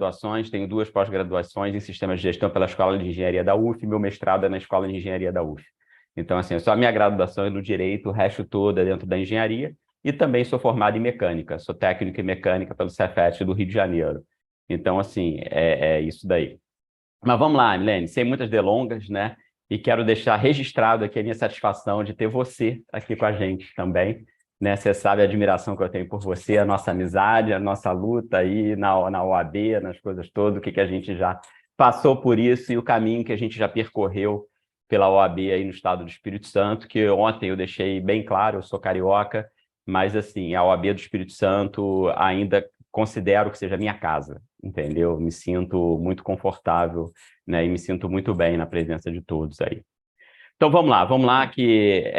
graduações, tenho 2 pós-graduações em Sistemas de Gestão pela Escola de Engenharia da UF, meu mestrado é na Escola de Engenharia da UF. Então, assim, só a minha graduação é no Direito, o resto todo é dentro da Engenharia, e também sou formado em Mecânica, sou técnico em Mecânica pelo Cefet do Rio de Janeiro. Então, assim, é isso daí. Mas vamos lá, Milene, sem muitas delongas, né? E quero deixar registrado aqui a minha satisfação de ter você aqui com a gente também, né? Você sabe a admiração que eu tenho por você, a nossa amizade, a nossa luta aí na OAB, nas coisas todas, o que a gente já passou por isso e o caminho que a gente já percorreu pela OAB aí no estado do Espírito Santo, que ontem eu deixei bem claro, eu sou carioca, mas assim, a OAB do Espírito Santo ainda considero que seja minha casa, entendeu? Me sinto muito confortável, né? E me sinto muito bem na presença de todos aí. Então vamos lá, que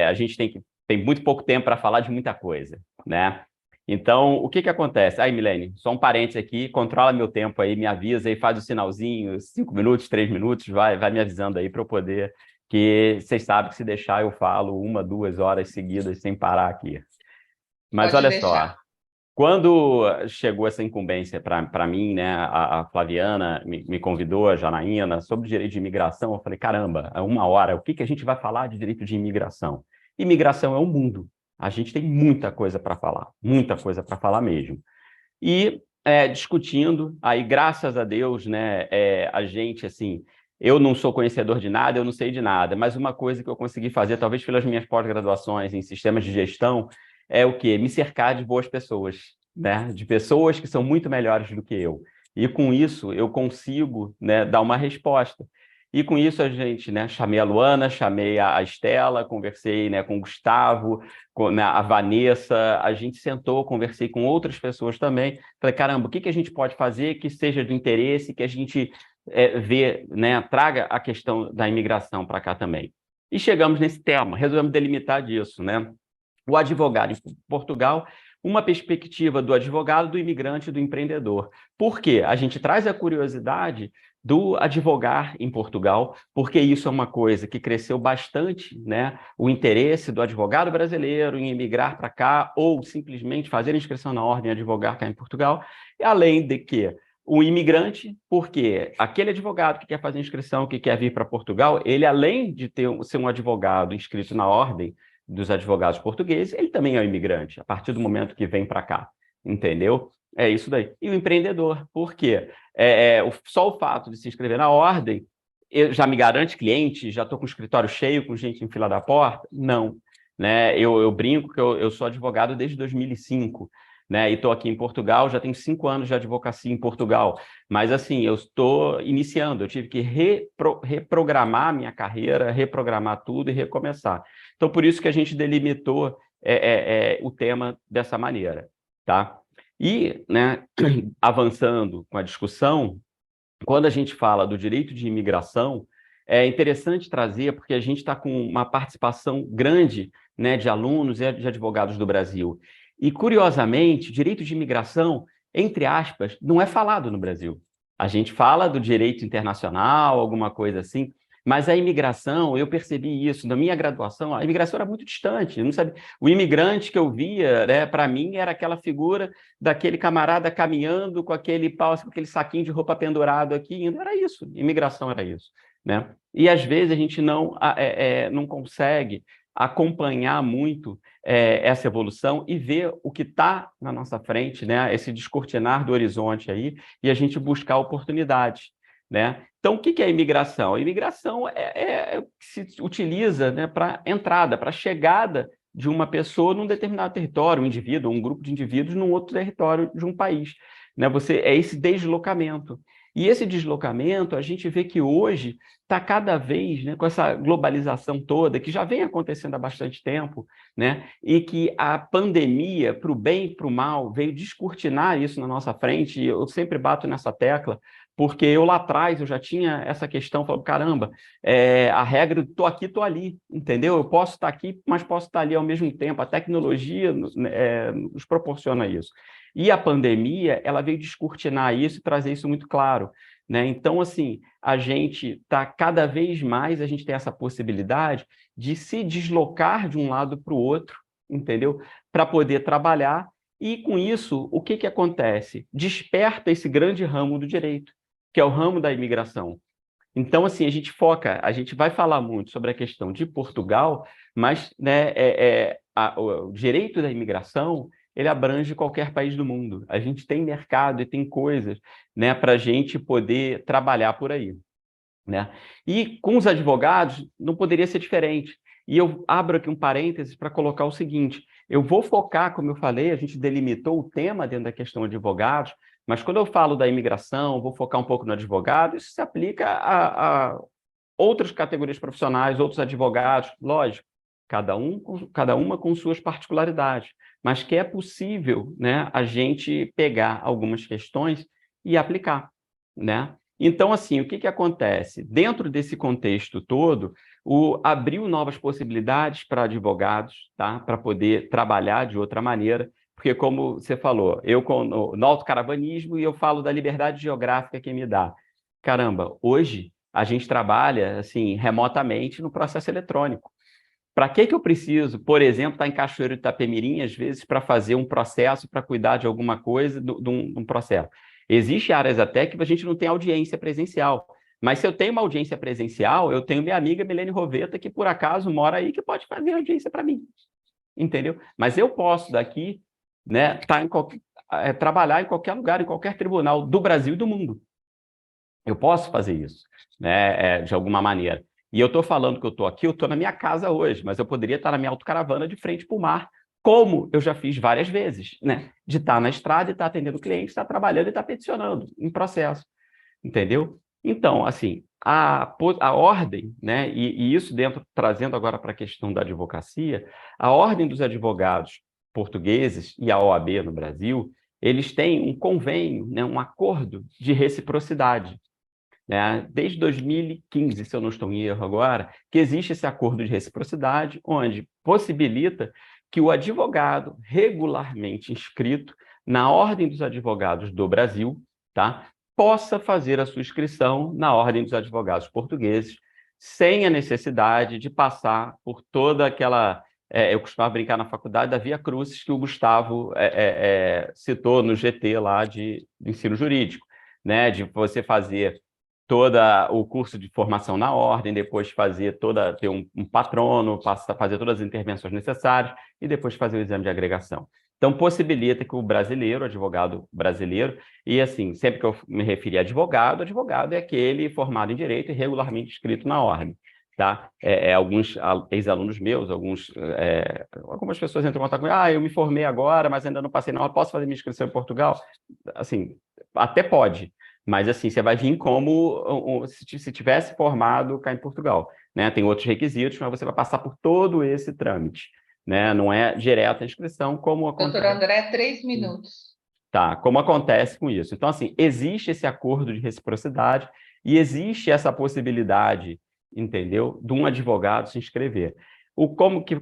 a gente tem muito pouco tempo para falar de muita coisa, né? Então, o que acontece? Aí, Milene, só um parênteses aqui, controla meu tempo aí, me avisa aí, faz o sinalzinho, 5 minutos, 3 minutos, vai me avisando aí para eu poder, que vocês sabem que se deixar eu falo 1, 2 horas seguidas sem parar aqui. Mas Pode olha deixar. só, quando chegou essa incumbência para mim, né, a Flaviana me convidou, a Janaína, sobre direito de imigração, eu falei, caramba, é 1 hora, o que a gente vai falar de direito de imigração? Imigração é um mundo, a gente tem muita coisa para falar mesmo. E discutindo, aí graças a Deus, né, a gente, assim, eu não sou conhecedor de nada, eu não sei de nada, mas uma coisa que eu consegui fazer, talvez pelas minhas pós-graduações em sistemas de gestão, é o quê? Me cercar de boas pessoas, né? De pessoas que são muito melhores do que eu. E com isso eu consigo, né, dar uma resposta. E com isso a gente, né, chamei a Luana, chamei a Estela, conversei, né, com o Gustavo, com a Vanessa, a gente sentou, conversei com outras pessoas também. Falei, caramba, o que a gente pode fazer que seja do interesse, que a gente vê, né, traga a questão da imigração para cá também. E chegamos nesse tema, resolvemos delimitar disso, né? O advogado em Portugal, uma perspectiva do advogado, do imigrante e do empreendedor. Por quê? A gente traz a curiosidade do advogar em Portugal, porque isso é uma coisa que cresceu bastante, né? O interesse do advogado brasileiro em emigrar para cá ou simplesmente fazer inscrição na ordem e advogar cá em Portugal, e além de que o imigrante, porque aquele advogado que quer fazer inscrição, que quer vir para Portugal, ele além de ser um advogado inscrito na ordem dos advogados portugueses, ele também é um imigrante, a partir do momento que vem para cá, entendeu? É isso daí. E o empreendedor, por quê? Só o fato de se inscrever na ordem já me garante cliente, já estou com o escritório cheio, com gente em fila da porta? Não. Né? Eu brinco que eu sou advogado desde 2005, né? E estou aqui em Portugal, já tenho 5 anos de advocacia em Portugal. Mas, assim, eu estou iniciando, eu tive que reprogramar minha carreira, reprogramar tudo e recomeçar. Então, por isso que a gente delimitou o tema dessa maneira, tá? E, né, avançando com a discussão, quando a gente fala do direito de imigração, é interessante trazer, porque a gente está com uma participação grande, né, de alunos e de advogados do Brasil. E, curiosamente, direito de imigração, entre aspas, não é falado no Brasil. A gente fala do direito internacional, alguma coisa assim, mas a imigração, eu percebi isso, na minha graduação, a imigração era muito distante, não sabia. O imigrante que eu via, né, para mim, era aquela figura daquele camarada caminhando com aquele pau, com aquele saquinho de roupa pendurado aqui, era isso, imigração era isso, né? E às vezes a gente não consegue acompanhar muito essa evolução e ver o que está na nossa frente, né? Esse descortinar do horizonte aí, e a gente buscar oportunidades, né? Então, o que é a imigração? A imigração se utiliza, né, para entrada, para chegada de uma pessoa num determinado território, um indivíduo, um grupo de indivíduos num outro território de um país, né? É esse deslocamento. E esse deslocamento, a gente vê que hoje está cada vez, né, com essa globalização toda, que já vem acontecendo há bastante tempo, né, e que a pandemia, para o bem e para o mal, veio descortinar isso na nossa frente, e eu sempre bato nessa tecla, porque eu lá atrás eu já tinha essa questão, falando, caramba, a regra, estou aqui, estou ali, entendeu? Eu posso estar aqui, mas posso estar ali ao mesmo tempo. A tecnologia nos proporciona isso. E a pandemia, ela veio descortinar isso e trazer isso muito claro, né? Então, assim, a gente está cada vez mais, a gente tem essa possibilidade de se deslocar de um lado para o outro, entendeu? Para poder trabalhar E, com isso, o que que acontece? Desperta esse grande ramo do direito, que é o ramo da imigração. Então, assim, a gente vai falar muito sobre a questão de Portugal, mas né, o direito da imigração, ele abrange qualquer país do mundo. A gente tem mercado e tem coisas, né, para a gente poder trabalhar por aí, né? E com os advogados não poderia ser diferente. E eu abro aqui um parênteses para colocar o seguinte: eu vou focar, como eu falei, a gente delimitou o tema dentro da questão de advogados, mas quando eu falo da imigração, vou focar um pouco no advogado, isso se aplica a outras categorias profissionais, outros advogados, lógico, cada uma com suas particularidades, mas que é possível, né, a gente pegar algumas questões e aplicar, né? Então, assim, o que que acontece? Dentro desse contexto todo, abriu novas possibilidades para advogados, tá? Para poder trabalhar de outra maneira, porque, como você falou, eu no autocaravanismo e eu falo da liberdade geográfica que me dá. Caramba, hoje a gente trabalha assim remotamente no processo eletrônico. Para que eu preciso, por exemplo, estar em Cachoeiro de Itapemirim, às vezes, para fazer um processo, para cuidar de alguma coisa, de um processo? Existem áreas até que a gente não tem audiência presencial. Mas se eu tenho uma audiência presencial, eu tenho minha amiga Milene Roveta, que por acaso mora aí, que pode fazer audiência para mim. Entendeu? Mas eu posso daqui, né, trabalhar em qualquer lugar, em qualquer tribunal do Brasil e do mundo. Eu posso fazer isso, né, de alguma maneira. E eu estou falando que eu estou aqui, eu estou na minha casa hoje, mas eu poderia estar na minha autocaravana de frente para o mar, como eu já fiz várias vezes, né? De estar na estrada e estar atendendo o cliente, estar trabalhando e estar peticionando em processo, entendeu? Então, assim, a ordem, né, e isso dentro, trazendo agora para a questão da advocacia, a ordem dos advogados portugueses e a OAB no Brasil, eles têm um convênio, né, um acordo de reciprocidade, né? Desde 2015, se eu não estou em erro agora, que existe esse acordo de reciprocidade, onde possibilita que o advogado regularmente inscrito na Ordem dos Advogados do Brasil, tá, possa fazer a sua inscrição na Ordem dos Advogados Portugueses, sem a necessidade de passar por toda aquela... eu costumava brincar na faculdade da Via Crucis, que o Gustavo citou no GT lá de ensino jurídico, né, de você fazer todo o curso de formação na ordem, depois ter um patrono, fazer todas as intervenções necessárias e depois fazer o exame de agregação. Então, possibilita que o brasileiro, o advogado brasileiro, e assim, sempre que eu me referi a advogado, advogado é aquele formado em direito e regularmente inscrito na ordem. Tá? Alguns ex-alunos meus, algumas pessoas entram em contato comigo, eu me formei agora, mas ainda não passei na ordem, posso fazer minha inscrição em Portugal? Assim, até pode, mas, assim, você vai vir como se tivesse formado cá em Portugal, né? Tem outros requisitos, mas você vai passar por todo esse trâmite, né? Não é direta a inscrição, como Doutor acontece. André, 3 minutos. Tá, como acontece com isso. Então, assim, existe esse acordo de reciprocidade e existe essa possibilidade, entendeu, de um advogado se inscrever. Como que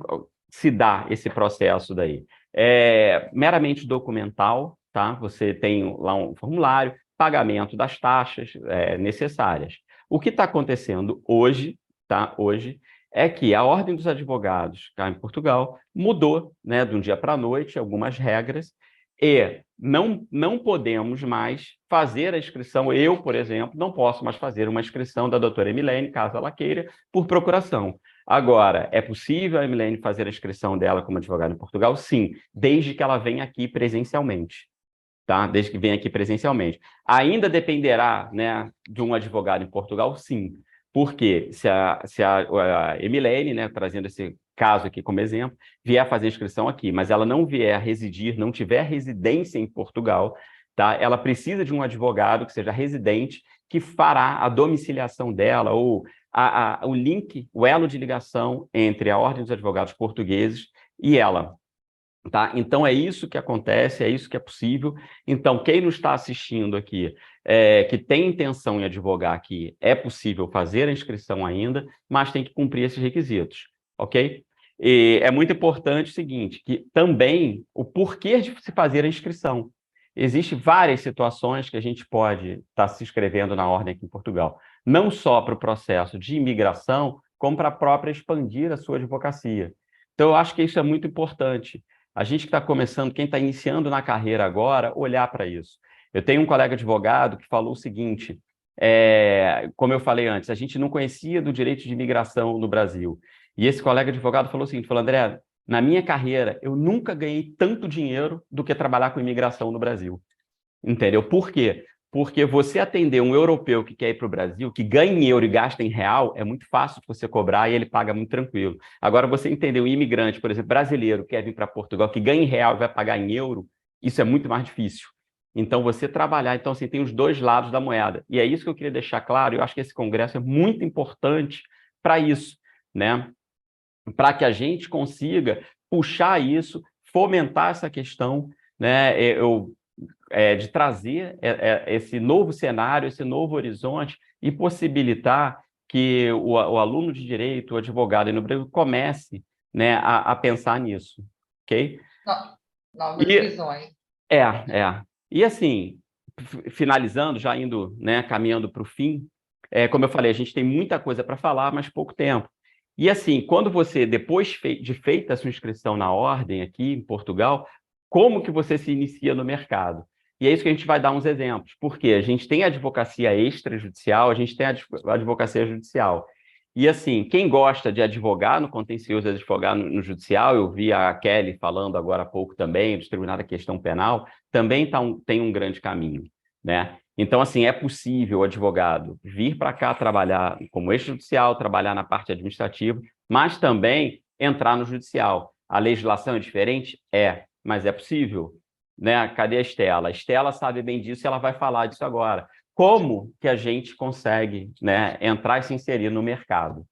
se dá esse processo daí? É meramente documental, tá? Você tem lá um formulário, pagamento das taxas necessárias. O que está acontecendo hoje, tá? Hoje, é que a Ordem dos Advogados cá em Portugal mudou, né, de um dia para a noite, algumas regras, e não podemos mais fazer a inscrição. Eu, por exemplo, não posso mais fazer uma inscrição da doutora Emilene, caso ela queira, por procuração. Agora, é possível a Emilene fazer a inscrição dela como advogada em Portugal? Sim, desde que ela venha aqui presencialmente. Tá? Desde que venha aqui presencialmente. Ainda dependerá, né, de um advogado em Portugal? Sim. Porque se a Emilene, né, trazendo esse caso aqui como exemplo, vier fazer inscrição aqui, mas ela não vier residir, não tiver residência em Portugal, tá? Ela precisa de um advogado que seja residente, que fará a domiciliação dela, ou o link, o elo de ligação entre a Ordem dos Advogados Portugueses e ela. Tá? Então, é isso que acontece, é isso que é possível. Então, quem nos está assistindo aqui, que tem intenção em advogar aqui, é possível fazer a inscrição ainda, mas tem que cumprir esses requisitos, ok? E é muito importante o seguinte, que também o porquê de se fazer a inscrição. Existem várias situações que a gente pode estar se inscrevendo na ordem aqui em Portugal, não só para o processo de imigração, como para a própria expandir a sua advocacia. Então, eu acho que isso é muito importante. A gente que está começando, quem está iniciando na carreira agora, olhar para isso. Eu tenho um colega advogado que falou o seguinte, como eu falei antes, a gente não conhecia do direito de imigração no Brasil. E esse colega advogado falou o seguinte, falou, André, na minha carreira, eu nunca ganhei tanto dinheiro do que trabalhar com imigração no Brasil. Entendeu? Por quê? Porque você atender um europeu que quer ir para o Brasil, que ganha em euro e gasta em real, é muito fácil de você cobrar e ele paga muito tranquilo. Agora, você entender um imigrante, por exemplo, brasileiro, que quer vir para Portugal, que ganha em real e vai pagar em euro, isso é muito mais difícil. Então, você trabalhar, então, assim, tem os dois lados da moeda. E é isso que eu queria deixar claro, eu acho que esse congresso é muito importante para isso, né? Para que a gente consiga puxar isso, fomentar essa questão, né? De trazer esse novo cenário, esse novo horizonte e possibilitar que o aluno de direito, o advogado no Brasil comece, né, a pensar nisso, ok? Novas visões. E assim, finalizando, já indo, né, caminhando para o fim, como eu falei, a gente tem muita coisa para falar, mas pouco tempo. E assim, quando você, depois de feita a sua inscrição na ordem aqui em Portugal, como que você se inicia no mercado? E é isso que a gente vai dar uns exemplos, porque a gente tem a advocacia extrajudicial, a gente tem a advocacia judicial. E assim, quem gosta de advogar no contencioso, advogar no judicial, eu vi a Kelly falando agora há pouco também, dos tribunais da questão penal, também tem um grande caminho, né? Então, assim, é possível o advogado vir para cá trabalhar como extrajudicial, trabalhar na parte administrativa, mas também entrar no judicial. A legislação é diferente? Mas é possível, né? Cadê a Estela? A Estela sabe bem disso e ela vai falar disso agora. Como que a gente consegue, né, entrar e se inserir no mercado,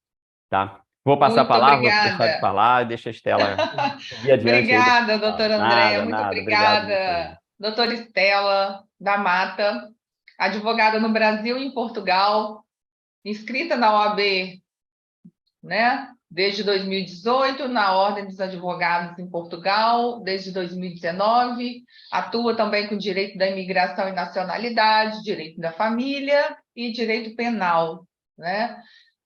tá? Vou passar a Muito palavra, vou deixar de obrigada. falar, deixa a Estela seguir adiante aí. Obrigada, doutora Andréia. Muito Nada, obrigado obrigada, você. doutora Estela da Mata, advogada no Brasil e em Portugal, inscrita na OAB, né? Desde 2018, na Ordem dos Advogados em Portugal, desde 2019, atua também com direito da imigração e nacionalidade, direito da família e direito penal, né?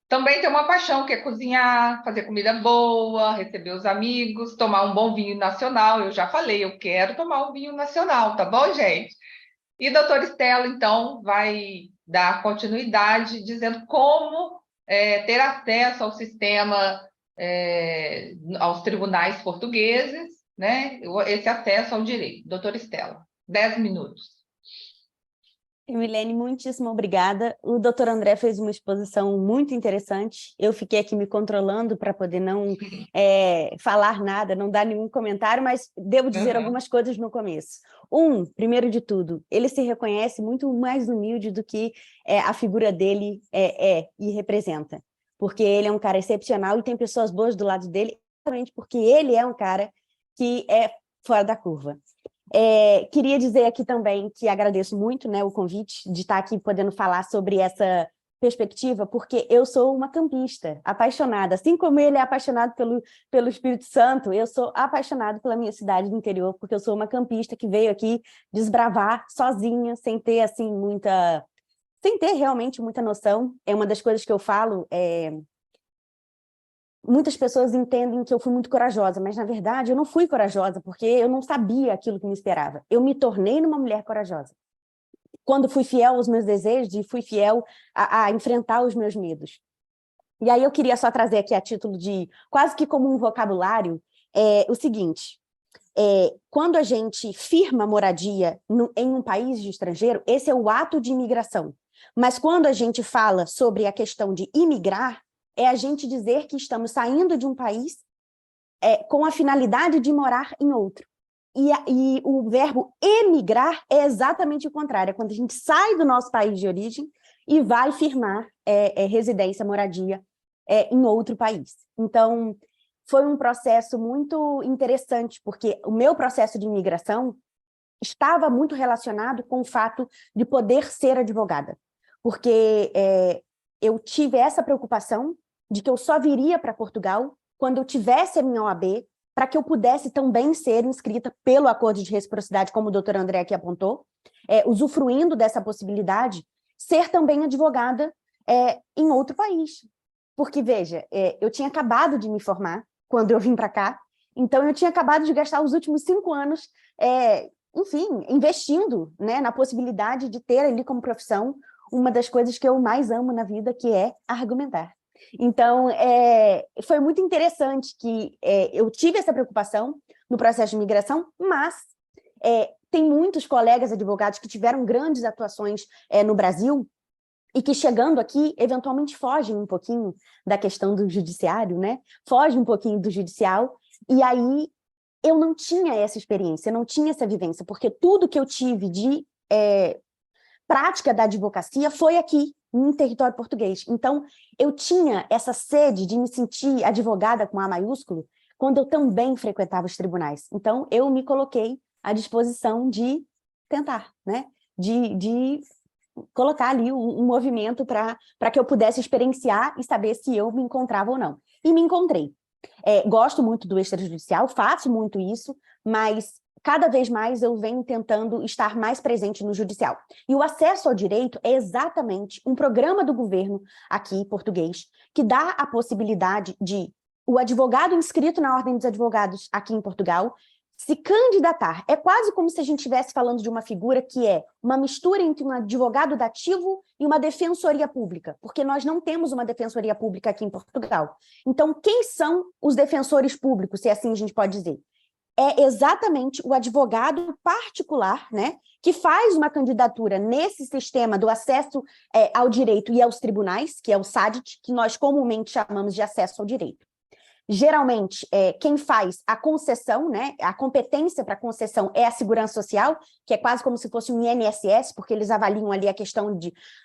Também tem uma paixão que é cozinhar, fazer comida boa, receber os amigos, tomar um bom vinho nacional. Eu já falei, eu quero tomar um vinho nacional, tá bom, gente? E a doutora Estela, então, vai dar continuidade dizendo como ter acesso ao sistema, aos tribunais portugueses, né? Esse acesso ao direito. Doutora Estela, 10 minutos. Milene, muitíssimo obrigada. O doutor André fez uma exposição muito interessante. Eu fiquei aqui me controlando para poder não falar nada, não dar nenhum comentário, mas devo dizer algumas coisas no começo. Primeiro de tudo, ele se reconhece muito mais humilde do que a figura dele e representa, porque ele é um cara excepcional e tem pessoas boas do lado dele, exatamente porque ele é um cara que é fora da curva. Queria dizer aqui também que agradeço muito, né, o convite de estar aqui podendo falar sobre essa perspectiva, porque eu sou uma campista, apaixonada. Assim como ele é apaixonado pelo Espírito Santo, eu sou apaixonada pela minha cidade do interior, porque eu sou uma campista que veio aqui desbravar sozinha, sem ter realmente muita noção. É uma das coisas que eu falo, muitas pessoas entendem que eu fui muito corajosa, mas, na verdade, eu não fui corajosa, porque eu não sabia aquilo que me esperava. Eu me tornei numa mulher corajosa. Quando fui fiel aos meus desejos e fui fiel a enfrentar os meus medos. E aí eu queria só trazer aqui a título de, quase que como um vocabulário, o seguinte: quando a gente firma moradia em um país estrangeiro, esse é o ato de imigração. Mas quando a gente fala sobre a questão de imigrar, é a gente dizer que estamos saindo de um país com a finalidade de morar em outro. E o verbo emigrar é exatamente o contrário, é quando a gente sai do nosso país de origem e vai firmar residência, moradia em outro país. Então, foi um processo muito interessante, porque o meu processo de imigração estava muito relacionado com o fato de poder ser advogada, porque eu tive essa preocupação de que eu só viria para Portugal quando eu tivesse a minha OAB, para que eu pudesse também ser inscrita pelo acordo de reciprocidade, como o doutor André aqui apontou, usufruindo dessa possibilidade, ser também advogada em outro país. Porque, veja, eu tinha acabado de me formar quando eu vim para cá, Então, eu tinha acabado de gastar os últimos 5 anos, enfim, investindo, né, na possibilidade de ter ali como profissão uma das coisas que eu mais amo na vida, que é argumentar. Então, foi muito interessante que eu tive essa preocupação no processo de imigração, mas tem muitos colegas advogados que tiveram grandes atuações no Brasil e que, chegando aqui, eventualmente fogem um pouquinho da questão do judiciário, né? Fogem um pouquinho do judicial, e aí eu não tinha essa experiência, não tinha essa vivência, porque tudo que eu tive de prática da advocacia foi aqui, em território português. Então, eu tinha essa sede de me sentir advogada com A maiúsculo quando eu também frequentava os tribunais. Então, eu me coloquei à disposição de tentar, né? De colocar ali um movimento para que eu pudesse experienciar e saber se eu me encontrava ou não. E me encontrei. Gosto muito do extrajudicial, faço muito isso, mas cada vez mais eu venho tentando estar mais presente no judicial. E o acesso ao direito é exatamente um programa do governo aqui, português, que dá a possibilidade de o advogado inscrito na Ordem dos Advogados aqui em Portugal se candidatar. É quase como se a gente estivesse falando de uma figura que é uma mistura entre um advogado dativo e uma defensoria pública, porque nós não temos uma defensoria pública aqui em Portugal. Então, quem são os defensores públicos, se assim a gente pode dizer? É exatamente o advogado particular, né, que faz uma candidatura nesse sistema do acesso ao direito e aos tribunais, que é o SADIT, que nós comumente chamamos de acesso ao direito. Geralmente, quem faz a concessão, né, a competência para concessão é a Segurança Social, que é quase como se fosse um INSS, porque eles avaliam ali a questão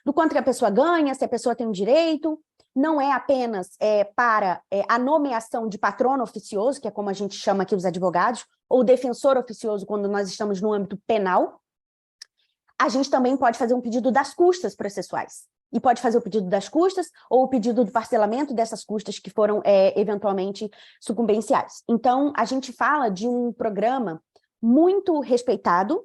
do quanto que a pessoa ganha, se a pessoa tem um direito. Não é apenas para a nomeação de patrono oficioso, que é como a gente chama aqui os advogados, ou defensor oficioso quando nós estamos no âmbito penal. A gente também pode fazer um pedido das custas processuais. E pode fazer o pedido das custas ou o pedido do parcelamento dessas custas que foram eventualmente sucumbenciais. Então, a gente fala de um programa muito respeitado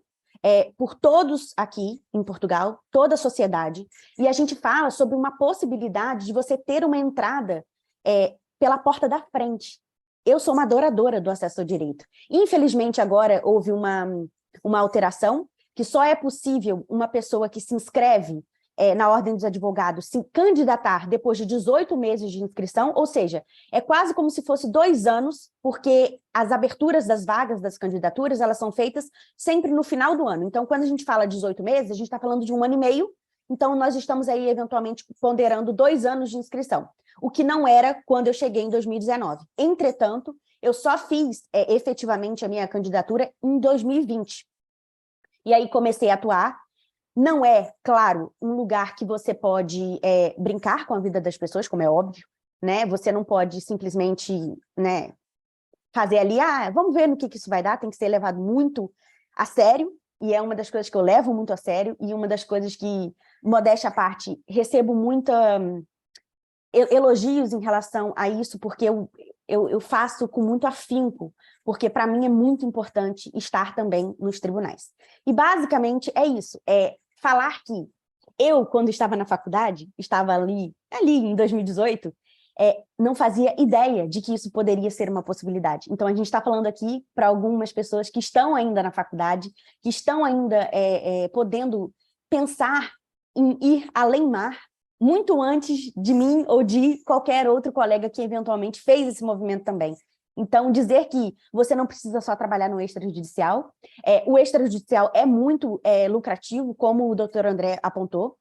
por todos aqui em Portugal, toda a sociedade, e a gente fala sobre uma possibilidade de você ter uma entrada pela porta da frente. Eu sou uma adoradora do acesso ao direito. Infelizmente, agora houve uma alteração, que só é possível uma pessoa que se inscreve na Ordem dos Advogados se candidatar depois de 18 meses de inscrição, ou seja, é quase como se fosse 2 anos, porque as aberturas das vagas das candidaturas, elas são feitas sempre no final do ano. Então, quando a gente fala 18 meses, a gente está falando de 1 ano e meio, então nós estamos aí, eventualmente, ponderando 2 anos de inscrição, o que não era quando eu cheguei em 2019. Entretanto, eu só fiz efetivamente a minha candidatura em 2020. E aí comecei a atuar. Não é, claro, um lugar que você pode brincar com a vida das pessoas, como é óbvio, né? Você não pode simplesmente, né, fazer ali, vamos ver no que isso vai dar, tem que ser levado muito a sério, e é uma das coisas que eu levo muito a sério, e uma das coisas que, modéstia à parte, recebo muita elogios em relação a isso, porque eu faço com muito afinco, porque para mim é muito importante estar também nos tribunais. E basicamente é isso, falar que eu, quando estava na faculdade, estava ali em 2018, não fazia ideia de que isso poderia ser uma possibilidade. Então, a gente está falando aqui para algumas pessoas que estão ainda na faculdade, que estão ainda podendo pensar em ir além-mar, muito antes de mim ou de qualquer outro colega que eventualmente fez esse movimento também. Então, dizer que você não precisa só trabalhar no extrajudicial, o extrajudicial é muito lucrativo, como o doutor André apontou,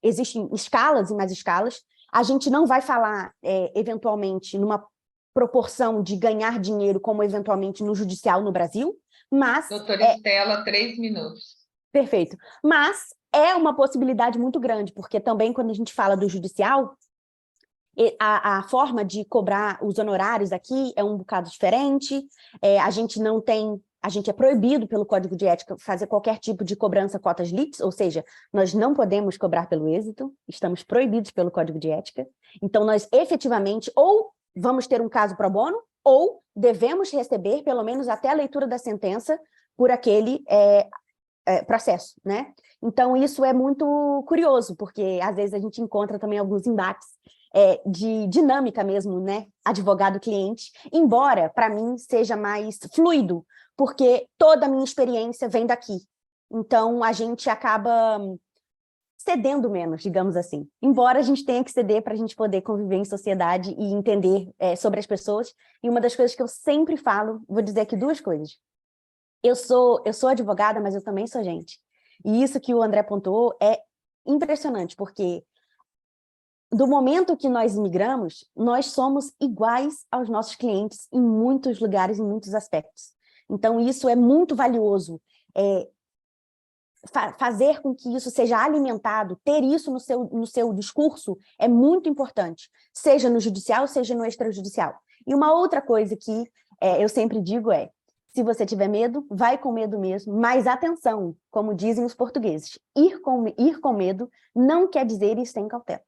existem escalas e mais escalas, a gente não vai falar, eventualmente, numa proporção de ganhar dinheiro, como eventualmente no judicial no Brasil, mas... Doutora Estela, 3 minutos. Perfeito. Mas é uma possibilidade muito grande, porque também quando a gente fala do judicial, a forma de cobrar os honorários aqui é um bocado diferente, a gente é proibido pelo Código de Ética fazer qualquer tipo de cobrança cotas litis, ou seja, nós não podemos cobrar pelo êxito, estamos proibidos pelo Código de Ética, então nós efetivamente ou vamos ter um caso pro bono, ou devemos receber pelo menos até a leitura da sentença por aquele processo, né? Então isso é muito curioso, porque às vezes a gente encontra também alguns embates de dinâmica mesmo, né? Advogado-cliente, embora para mim seja mais fluido, porque toda a minha experiência vem daqui. Então, a gente acaba cedendo menos, digamos assim. Embora a gente tenha que ceder para a gente poder conviver em sociedade e entender sobre as pessoas. E uma das coisas que eu sempre falo, vou dizer aqui duas coisas. Eu sou advogada, mas eu também sou gente. E isso que o André pontuou é impressionante, porque do momento que nós migramos, nós somos iguais aos nossos clientes em muitos lugares, em muitos aspectos. Então, isso é muito valioso. Fazer com que isso seja alimentado, ter isso no seu discurso é muito importante, seja no judicial, seja no extrajudicial. E uma outra coisa que eu sempre digo se você tiver medo, vai com medo mesmo, mas atenção, como dizem os portugueses, ir com medo não quer dizer ir sem cautela.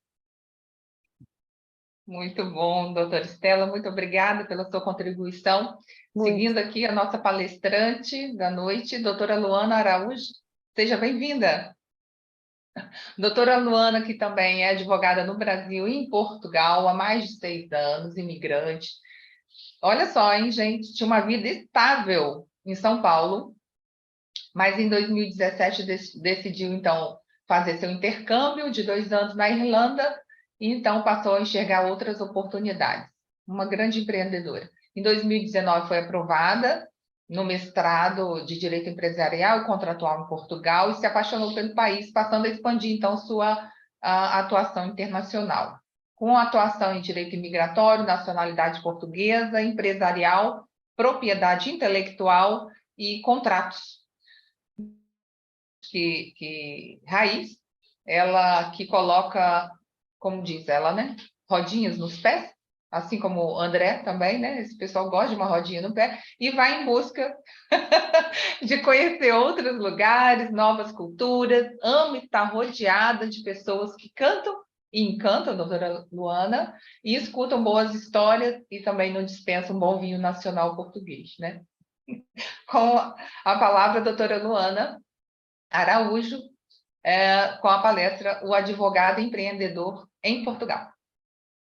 Muito bom, doutora Estela, muito obrigada pela sua contribuição. Muito. Seguindo aqui a nossa palestrante da noite, doutora Luana Araújo. Seja bem-vinda. Doutora Luana, que também é advogada no Brasil e em Portugal há mais de 6 anos, imigrante. Olha só, hein, gente, tinha uma vida estável em São Paulo, mas em 2017 decidiu, então, fazer seu intercâmbio de 2 anos na Irlanda e, então, passou a enxergar outras oportunidades. Uma grande empreendedora. Em 2019 foi aprovada no mestrado de Direito Empresarial e Contratual em Portugal e se apaixonou pelo país, passando a expandir, então, sua atuação internacional. Com atuação em Direito Imigratório, nacionalidade portuguesa, empresarial, propriedade intelectual e contratos. Raiz, ela que coloca, como diz ela, né, rodinhas nos pés, assim como o André também, né? Esse pessoal gosta de uma rodinha no pé, e vai em busca de conhecer outros lugares, novas culturas, ama estar rodeada de pessoas que cantam e encantam a doutora Luana, e escutam boas histórias e também não dispensam um bom vinho nacional português, né? Com a palavra, a doutora Luana Araújo, com a palestra O Advogado Empreendedor em Portugal.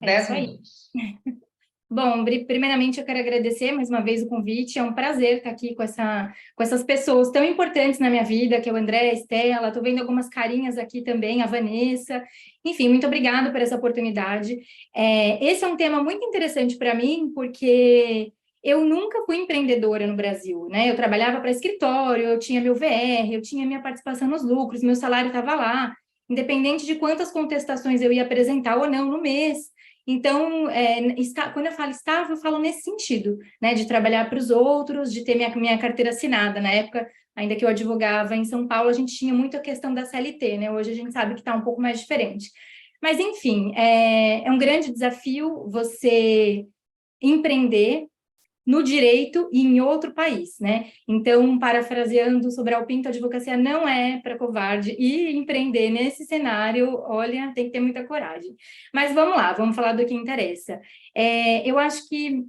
10 minutos. Bom, primeiramente eu quero agradecer mais uma vez o convite, é um prazer estar aqui com essas pessoas tão importantes na minha vida, que é o André, a Estela, estou vendo algumas carinhas aqui também, a Vanessa, enfim, muito obrigada por essa oportunidade. Esse é um tema muito interessante para mim, porque eu nunca fui empreendedora no Brasil, né? Eu trabalhava para escritório, eu tinha meu VR, eu tinha minha participação nos lucros, meu salário estava lá, independente de quantas contestações eu ia apresentar ou não no mês. Então, quando eu falo estável, eu falo nesse sentido, né, de trabalhar para os outros, de ter minha carteira assinada. Na época, ainda que eu advogava em São Paulo, a gente tinha muito a questão da CLT, né? Hoje a gente sabe que está um pouco mais diferente. Mas, enfim, é um grande desafio você empreender no direito e em outro país, né? Então, parafraseando sobre a Alpinto, a advocacia não é para covarde, e empreender nesse cenário, olha, tem que ter muita coragem. Mas vamos lá, vamos falar do que interessa. Eu acho que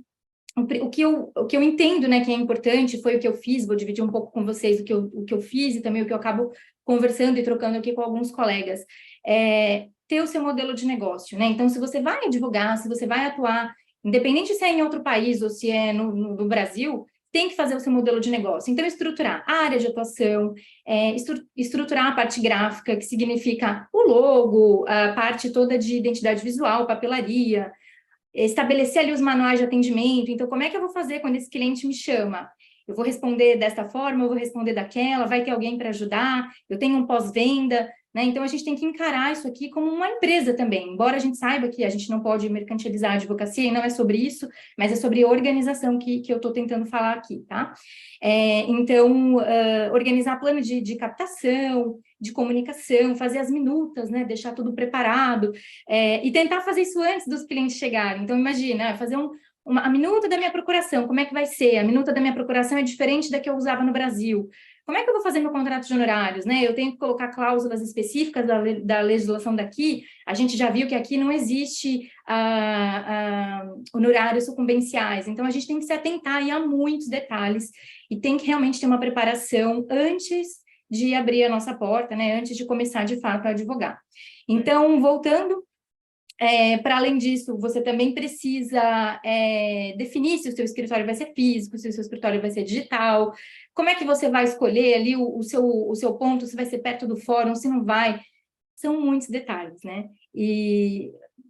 o que eu entendo, né, que é importante, foi o que eu fiz, vou dividir um pouco com vocês o que eu fiz e também o que eu acabo conversando e trocando aqui com alguns colegas. Ter o seu modelo de negócio, né? Então, se você vai advogar, se você vai atuar, independente se é em outro país ou se é no Brasil, tem que fazer o seu modelo de negócio. Então, estruturar a área de atuação, estruturar a parte gráfica, que significa o logo, a parte toda de identidade visual, papelaria, estabelecer ali os manuais de atendimento. Então, como é que eu vou fazer quando esse cliente me chama? Eu vou responder desta forma, eu vou responder daquela, vai ter alguém para ajudar, eu tenho um pós-venda, né? Então, a gente tem que encarar isso aqui como uma empresa também, embora a gente saiba que a gente não pode mercantilizar a advocacia, e não é sobre isso, mas é sobre organização que eu estou tentando falar aqui, tá? Então, organizar plano de captação, de comunicação, fazer as minutas, né? Deixar tudo preparado, e tentar fazer isso antes dos clientes chegarem. Então, imagina, fazer a minuta da minha procuração, como é que vai ser? A minuta da minha procuração é diferente da que eu usava no Brasil. Como é que eu vou fazer meu contrato de honorários, né? Eu tenho que colocar cláusulas específicas da legislação daqui. A gente já viu que aqui não existe honorários sucumbenciais. Então, a gente tem que se atentar aí a muitos detalhes e tem que realmente ter uma preparação antes de abrir a nossa porta, né? Antes de começar, de fato, a advogar. Então, voltando, Para além disso, você também precisa definir se o seu escritório vai ser físico, se o seu escritório vai ser digital, como é que você vai escolher ali o seu ponto, se vai ser perto do fórum, se não vai. São muitos detalhes, né?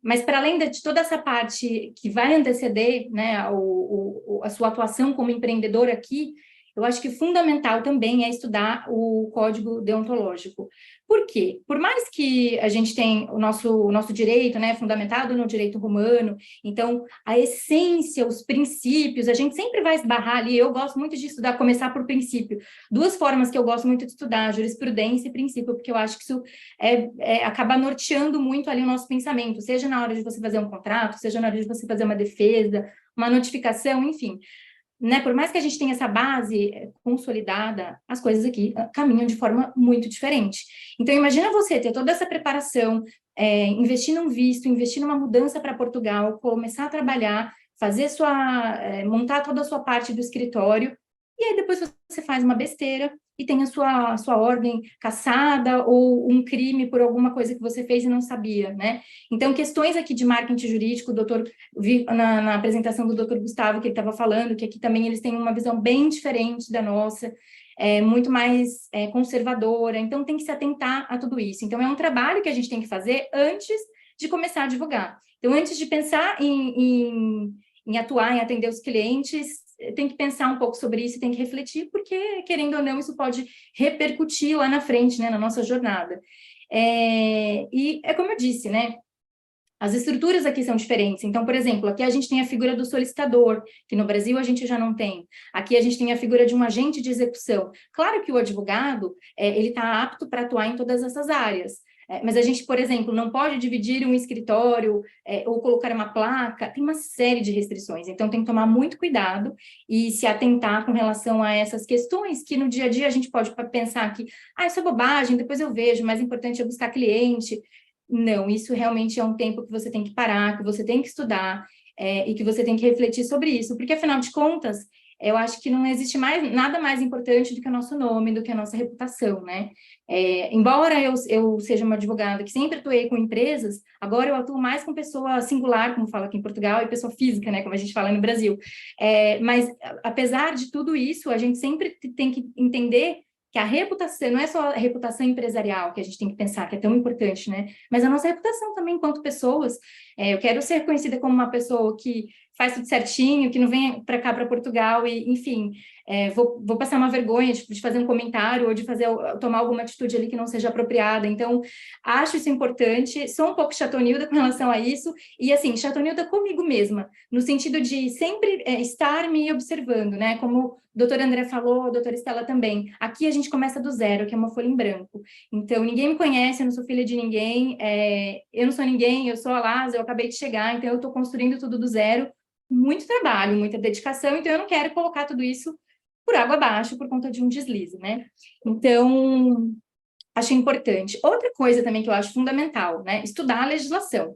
Mas para além de toda essa parte que vai anteceder, né, a sua atuação como empreendedor aqui, eu acho que fundamental também é estudar o código deontológico. Por quê? Por mais que a gente tenha o nosso direito, né, fundamentado no direito romano, então a essência, os princípios, a gente sempre vai esbarrar ali. Eu gosto muito de estudar, começar por princípio. Duas formas que eu gosto muito de estudar, jurisprudência e princípio, porque eu acho que isso acaba norteando muito ali o nosso pensamento, seja na hora de você fazer um contrato, seja na hora de você fazer uma defesa, uma notificação, enfim. Né, por mais que a gente tenha essa base consolidada, as coisas aqui caminham de forma muito diferente. Então, imagina você ter toda essa preparação, investir num visto, investir numa mudança para Portugal, começar a trabalhar, montar toda a sua parte do escritório, e aí depois você faz uma besteira e tem a sua ordem cassada ou um crime por alguma coisa que você fez e não sabia, né? Então, questões aqui de marketing jurídico, o doutor, vi na apresentação do doutor Gustavo, que ele estava falando, que aqui também eles têm uma visão bem diferente da nossa, muito mais conservadora, então tem que se atentar a tudo isso. Então, é um trabalho que a gente tem que fazer antes de começar a divulgar. Então, antes de pensar em atuar, em atender os clientes, tem que pensar um pouco sobre isso, tem que refletir, porque, querendo ou não, isso pode repercutir lá na frente, né, na nossa jornada. E é como eu disse, né, as estruturas aqui são diferentes. Então, por exemplo, aqui a gente tem a figura do solicitador, que no Brasil a gente já não tem. Aqui a gente tem a figura de um agente de execução. Claro que o advogado, ele está apto para atuar em todas essas áreas. Mas a gente, por exemplo, não pode dividir um escritório ou colocar uma placa. Tem uma série de restrições. Então, tem que tomar muito cuidado e se atentar com relação a essas questões que no dia a dia a gente pode pensar que isso é bobagem, depois eu vejo, mais importante é buscar cliente. Não, isso realmente é um tempo que você tem que parar, que você tem que estudar, e que você tem que refletir sobre isso, porque, afinal de contas, eu acho que não existe nada mais importante do que o nosso nome, do que a nossa reputação, né? Embora eu seja uma advogada que sempre atuei com empresas, agora eu atuo mais com pessoa singular, como fala aqui em Portugal, e pessoa física, né, como a gente fala no Brasil. Mas, apesar de tudo isso, a gente sempre tem que entender que a reputação, não é só a reputação empresarial que a gente tem que pensar, que é tão importante, né? Mas a nossa reputação também enquanto pessoas. Eu quero ser conhecida como uma pessoa que faz tudo certinho, que não vem para cá, para Portugal, e, enfim, vou passar uma vergonha de fazer um comentário ou de tomar alguma atitude ali que não seja apropriada. Então, acho isso importante, sou um pouco chatonilda com relação a isso, e assim, chatonilda comigo mesma, no sentido de sempre estar me observando, né? Como o doutor André falou, a doutora Estela também. Aqui a gente começa do zero, que é uma folha em branco. Então, ninguém me conhece, eu não sou filha de ninguém, eu não sou ninguém, eu sou a Lázaro, eu acabei de chegar, então eu estou construindo tudo do zero, muito trabalho, muita dedicação, então eu não quero colocar tudo isso por água abaixo por conta de um deslize, né? Então, acho importante. Outra coisa também que eu acho fundamental, né? Estudar a legislação.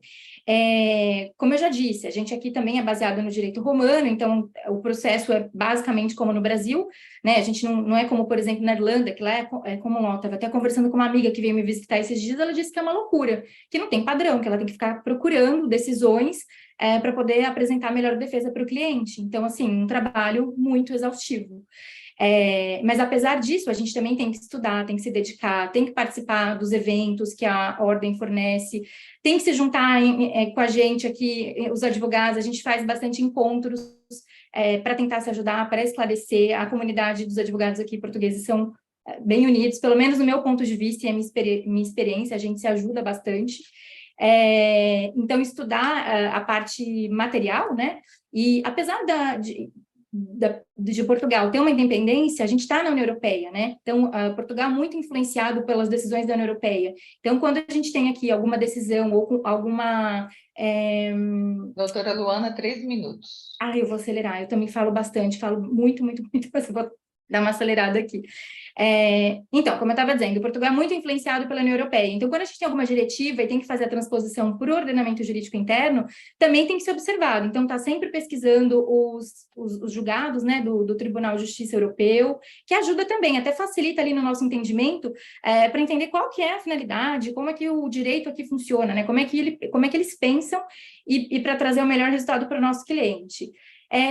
Como eu já disse, a gente aqui também é baseado no direito romano, então o processo é basicamente como no Brasil, né? A gente não é como, por exemplo, na Irlanda, que lá é comum. Eu estava até conversando com uma amiga que veio me visitar esses dias, ela disse que é uma loucura, que não tem padrão, que ela tem que ficar procurando decisões para poder apresentar a melhor defesa para o cliente. Então, assim, um trabalho muito exaustivo. Mas, apesar disso, a gente também tem que estudar, tem que se dedicar, tem que participar dos eventos que a Ordem fornece, tem que se juntar com a gente aqui, os advogados, a gente faz bastante encontros para tentar se ajudar, para esclarecer. A comunidade dos advogados aqui portugueses são bem unidos, pelo menos no meu ponto de vista e a minha experiência, a gente se ajuda bastante. Então, estudar a parte material, né? E apesar de Portugal ter uma independência, a gente está na União Europeia, né? Então, Portugal é muito influenciado pelas decisões da União Europeia. Então, quando a gente tem aqui alguma decisão ou alguma... Doutora Luana, 3 minutos. Eu vou acelerar, eu também falo bastante, falo muito, muito, muito, mas eu vou dar uma acelerada aqui. Então, como eu estava dizendo, Portugal é muito influenciado pela União Europeia. Então, quando a gente tem alguma diretiva e tem que fazer a transposição para o ordenamento jurídico interno, também tem que ser observado. Então, está sempre pesquisando os julgados, né, do Tribunal de Justiça Europeu, que ajuda também, até facilita ali no nosso entendimento, para entender qual que é a finalidade, como é que o direito aqui funciona, né, como é que eles pensam e para trazer o melhor resultado para o nosso cliente.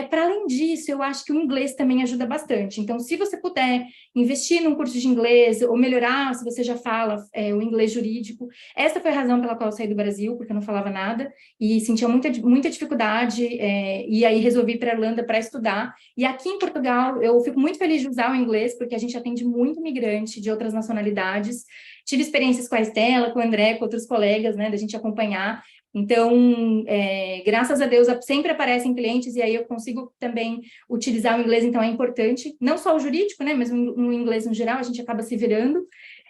Para além disso, eu acho que o inglês também ajuda bastante. Então, se você puder investir num curso de inglês, ou melhorar, se você já fala o inglês jurídico, essa foi a razão pela qual eu saí do Brasil, porque eu não falava nada, e sentia muita dificuldade, e aí resolvi ir para a Irlanda para estudar. E aqui em Portugal, eu fico muito feliz de usar o inglês, porque a gente atende muito imigrante de outras nacionalidades. Tive experiências com a Estela, com o André, com outros colegas, né, da gente acompanhar. Então, graças a Deus, sempre aparecem clientes e aí eu consigo também utilizar o inglês, então é importante, não só o jurídico, né, mas no inglês no geral, a gente acaba se virando.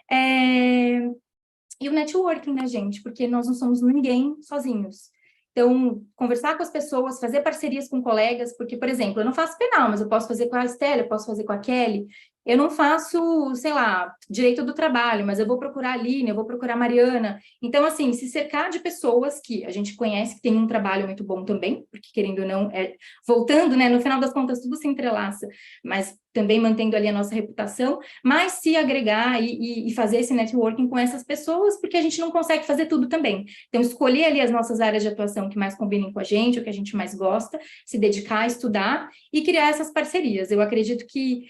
E o networking, né, gente, porque nós não somos ninguém sozinhos. Então, conversar com as pessoas, fazer parcerias com colegas, porque, por exemplo, eu não faço penal, mas eu posso fazer com a Estela, eu posso fazer com a Kelly. Eu não faço, sei lá, direito do trabalho, mas eu vou procurar a Aline, eu vou procurar a Mariana. Então, assim, se cercar de pessoas que a gente conhece, que tem um trabalho muito bom também, porque, querendo ou não, voltando, né, no final das contas, tudo se entrelaça, mas também mantendo ali a nossa reputação, mas se agregar e fazer esse networking com essas pessoas, porque a gente não consegue fazer tudo também. Então, escolher ali as nossas áreas de atuação que mais combinem com a gente, o que a gente mais gosta, se dedicar a estudar e criar essas parcerias. Eu acredito que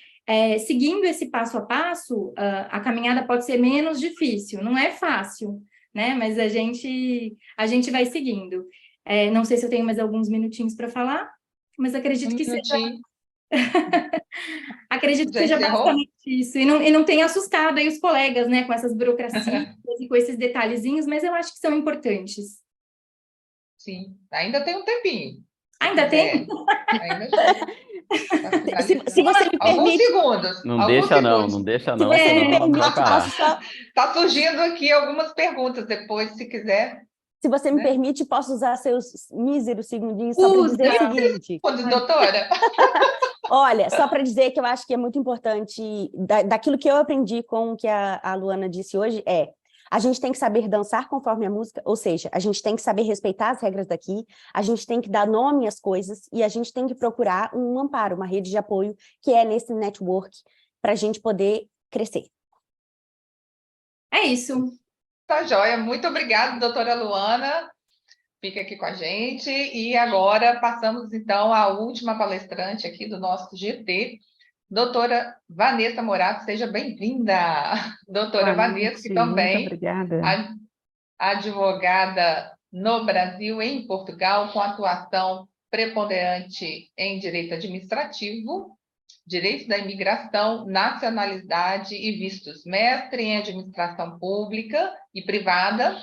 seguindo esse passo a passo, a caminhada pode ser menos difícil, não é fácil, né? Mas a gente vai seguindo. Não sei se eu tenho mais alguns minutinhos para falar, mas acredito que seja... Acredito que seja basicamente isso, e não tenha assustado aí os colegas, né, com essas burocracias e com esses detalhezinhos, mas eu acho que são importantes. Sim, ainda tem um tempinho. Ainda tem? Ainda tem. Se você me Alguns permite... segundos. Não alguns deixa segundos. não deixa Se não, você me senão não vai permite, parar. posso só... Tá surgindo aqui algumas perguntas depois, se quiser. Se você me Né? permite, posso usar seus míseros segundinhos só para dizer o seguinte. Doutora. Olha, só para dizer que eu acho que é muito importante, daquilo que eu aprendi com o que a Luana disse hoje, a gente tem que saber dançar conforme a música, ou seja, a gente tem que saber respeitar as regras daqui, a gente tem que dar nome às coisas e a gente tem que procurar um amparo, uma rede de apoio, que é nesse network, para a gente poder crescer. É isso. Tá joia. Muito obrigada, doutora Luana. Fica aqui com a gente. E agora passamos, então, à última palestrante aqui do nosso GT, doutora Vanessa Morato. Seja bem-vinda. Doutora Vanessa, que também muito obrigada. Advogada no Brasil e em Portugal, com atuação preponderante em direito administrativo, direito da imigração, nacionalidade e vistos. Mestre em administração pública e privada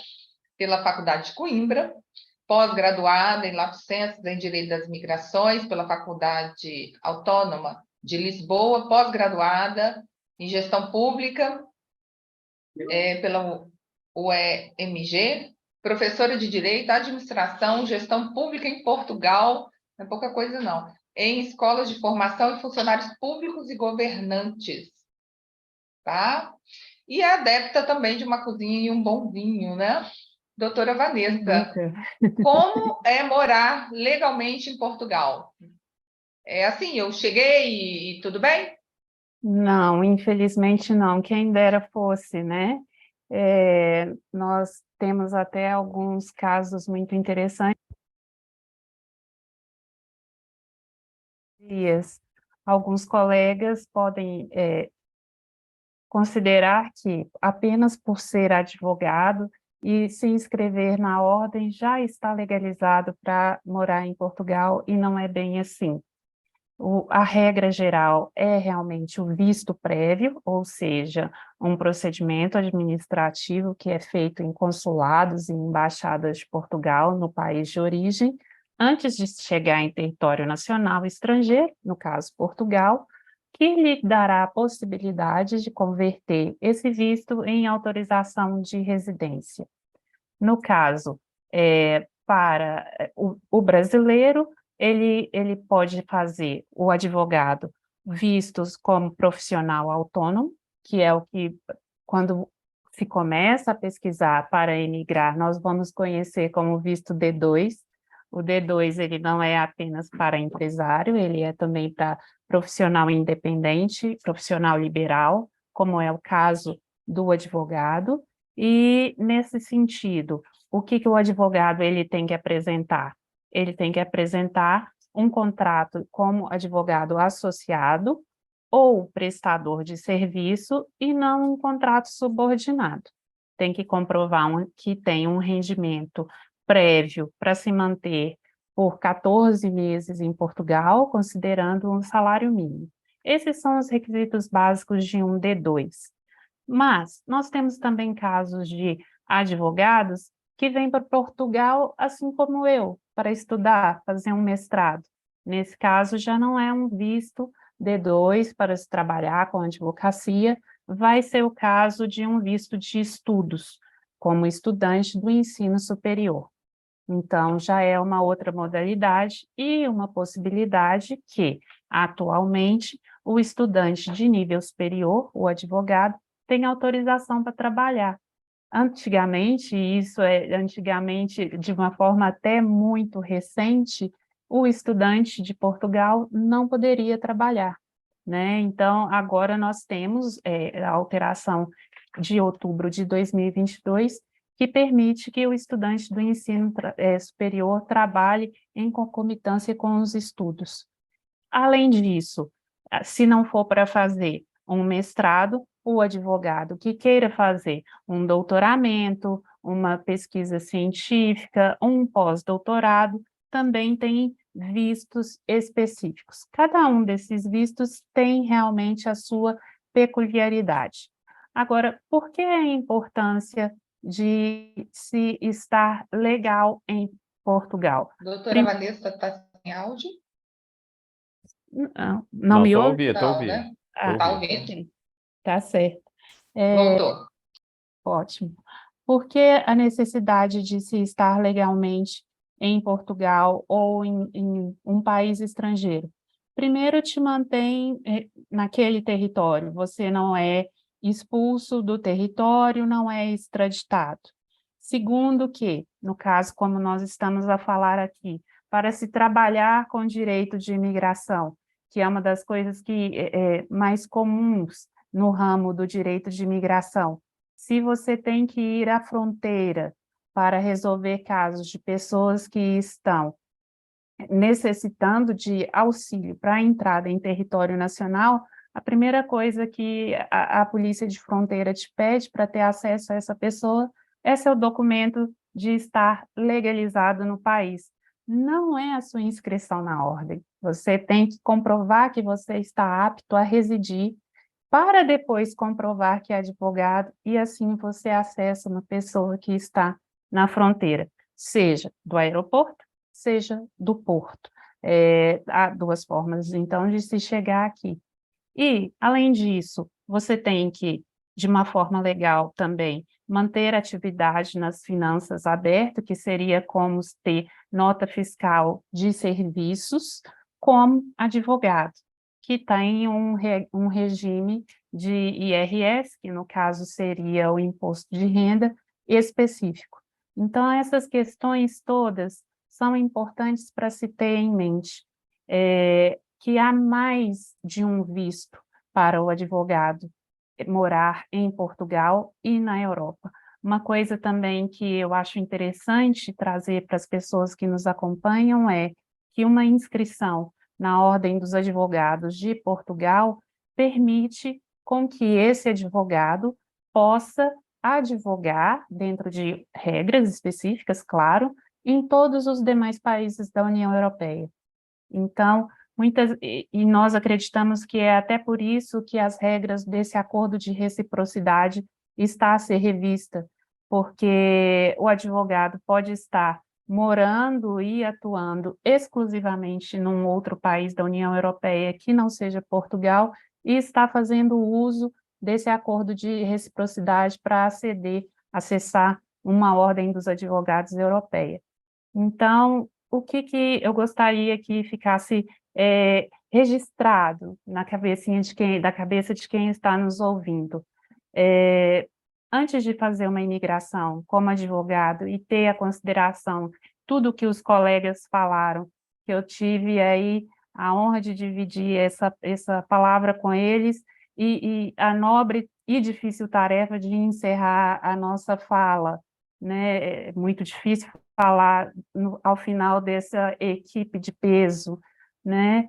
pela Faculdade de Coimbra, pós-graduada em lapsus sensu em Direito das Migrações pela Faculdade Autônoma de Lisboa, pós-graduada em Gestão Pública pela UEMG, professora de Direito, Administração, Gestão Pública em Portugal, não é pouca coisa não, em escolas de formação e funcionários públicos e governantes, tá? E é adepta também de uma cozinha e um bom vinho, né? Doutora Vanessa, como é morar legalmente em Portugal? É assim, eu cheguei e tudo bem? Não, infelizmente não. Quem dera fosse, né? Nós temos até alguns casos muito interessantes. Alguns colegas podem considerar que apenas por ser advogado e se inscrever na ordem já está legalizado para morar em Portugal, e não é bem assim. A regra geral é realmente o visto prévio, ou seja, um procedimento administrativo que é feito em consulados e embaixadas de Portugal, no país de origem, antes de chegar em território nacional estrangeiro, no caso Portugal, que lhe dará a possibilidade de converter esse visto em autorização de residência. No caso, para o brasileiro, ele pode fazer, o advogado, vistos como profissional autônomo, que é o que, quando se começa a pesquisar para emigrar, nós vamos conhecer como visto D2. O D2 ele não é apenas para empresário, ele é também para profissional independente, profissional liberal, como é o caso do advogado. E, nesse sentido, o que o advogado ele tem que apresentar? Ele tem que apresentar um contrato como advogado associado ou prestador de serviço e não um contrato subordinado. Tem que comprovar que tem um rendimento prévio para se manter por 14 meses em Portugal, considerando um salário mínimo. Esses são os requisitos básicos de um D2. Mas nós temos também casos de advogados que vêm para Portugal, assim como eu, para estudar, fazer um mestrado. Nesse caso, já não é um visto D2 para se trabalhar com advocacia, vai ser o caso de um visto de estudos, como estudante do ensino superior. Então, já é uma outra modalidade e uma possibilidade que, atualmente, o estudante de nível superior, o advogado, tem autorização para trabalhar. Antigamente, antigamente, de uma forma até muito recente, o estudante de Portugal não poderia trabalhar, né? Então, agora nós temos a alteração de outubro de 2022, que permite que o estudante do ensino superior trabalhe em concomitância com os estudos. Além disso, se não for para fazer um mestrado, o advogado que queira fazer um doutoramento, uma pesquisa científica, um pós-doutorado, também tem vistos específicos. Cada um desses vistos tem realmente a sua peculiaridade. Agora, por que a importância de se estar legal em Portugal? Doutora Vanessa, está sem áudio? Não me tô ouve? ouvindo, tô Não, ouvindo. né? Tô Tá ouvindo. ouvindo? Tá certo. Voltou. Ótimo. Por que a necessidade de se estar legalmente em Portugal ou em um país estrangeiro? Primeiro, te mantém naquele território, você não é expulso do território, não é extraditado. Segundo que, no caso como nós estamos a falar aqui, para se trabalhar com direito de imigração, que é uma das coisas que mais comuns no ramo do direito de imigração, se você tem que ir à fronteira para resolver casos de pessoas que estão necessitando de auxílio para a entrada em território nacional, a primeira coisa que a Polícia de Fronteira te pede para ter acesso a essa pessoa é seu documento de estar legalizado no país. Não é a sua inscrição na ordem. Você tem que comprovar que você está apto a residir para depois comprovar que é advogado e assim você acessa uma pessoa que está na fronteira, seja do aeroporto, seja do porto. Há duas formas, então, de se chegar aqui. E, além disso, você tem que, de uma forma legal também, manter atividade nas finanças abertas, que seria como ter nota fiscal de serviços, como advogado, que tem um regime de IRS, que no caso seria o imposto de renda específico. Então, essas questões todas são importantes para se ter em mente, que há mais de um visto para o advogado morar em Portugal e na Europa. Uma coisa também que eu acho interessante trazer para as pessoas que nos acompanham é que uma inscrição na Ordem dos Advogados de Portugal permite com que esse advogado possa advogar, dentro de regras específicas, claro, em todos os demais países da União Europeia. Então, e nós acreditamos que é até por isso que as regras desse acordo de reciprocidade está a ser revista, porque o advogado pode estar morando e atuando exclusivamente num outro país da União Europeia que não seja Portugal e está fazendo uso desse acordo de reciprocidade para acessar uma ordem dos advogados europeia. Então, o que eu gostaria que ficasse registrado na cabecinha da cabeça de quem está nos ouvindo. Antes de fazer uma imigração como advogado e ter a consideração tudo que os colegas falaram, que eu tive aí a honra de dividir essa palavra com eles e a nobre e difícil tarefa de encerrar a nossa fala, né? É muito difícil falar ao final dessa equipe de peso, né?